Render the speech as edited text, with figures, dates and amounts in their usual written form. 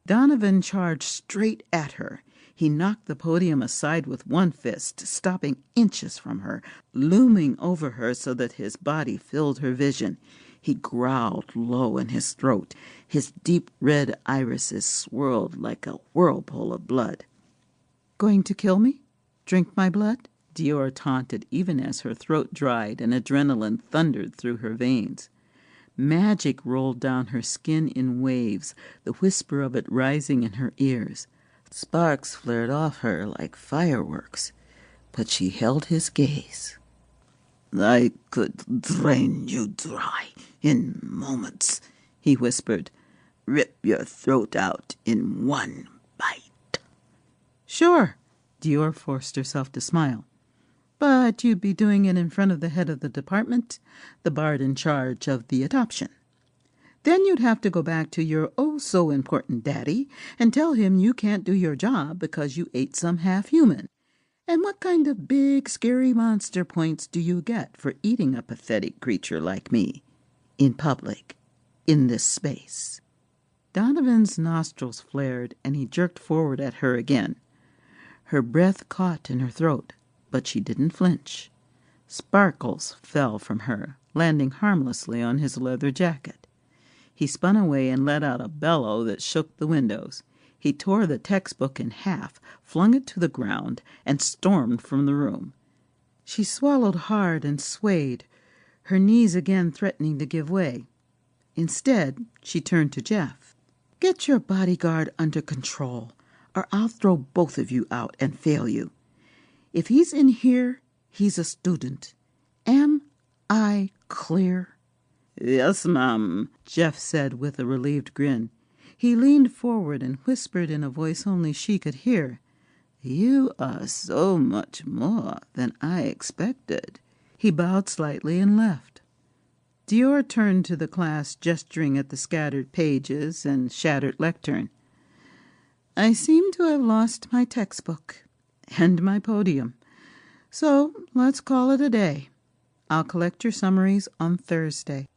Donovan charged straight at her. He knocked the podium aside with one fist, stopping inches from her, looming over her so that his body filled her vision. He growled low in his throat. His deep red irises swirled like a whirlpool of blood. "Going to kill me? Drink my blood?" Deor taunted, even as her throat dried and adrenaline thundered through her veins. Magic rolled down her skin in waves, the whisper of it rising in her ears. Sparks flared off her like fireworks, but she held his gaze. "I could drain you dry in moments," he whispered. "Rip your throat out in one bite." "Sure," Deor forced herself to smile. "But you'd be doing it in front of the head of the department, the bard in charge of the adoption. Then you'd have to go back to your oh-so-important daddy and tell him you can't do your job because you ate some half-human. And what kind of big, scary monster points do you get for eating a pathetic creature like me? In public. In this space." Donovan's nostrils flared, and he jerked forward at her again. Her breath caught in her throat, but she didn't flinch. Sparkles fell from her, landing harmlessly on his leather jacket. He spun away and let out a bellow that shook the windows. He tore the textbook in half, flung it to the ground, and stormed from the room. She swallowed hard and swayed, her knees again threatening to give way. Instead, she turned to Jeff. "Get your bodyguard under control, or I'll throw both of you out and fail you. If he's in here, he's a student. Am I clear?" "Yes, ma'am," Jeff said with a relieved grin. He leaned forward and whispered in a voice only she could hear, "You are so much more than I expected." He bowed slightly and left. Deor turned to the class, gesturing at the scattered pages and shattered lectern. "I seem to have lost my textbook and my podium. So let's call it a day. I'll collect your summaries on Thursday."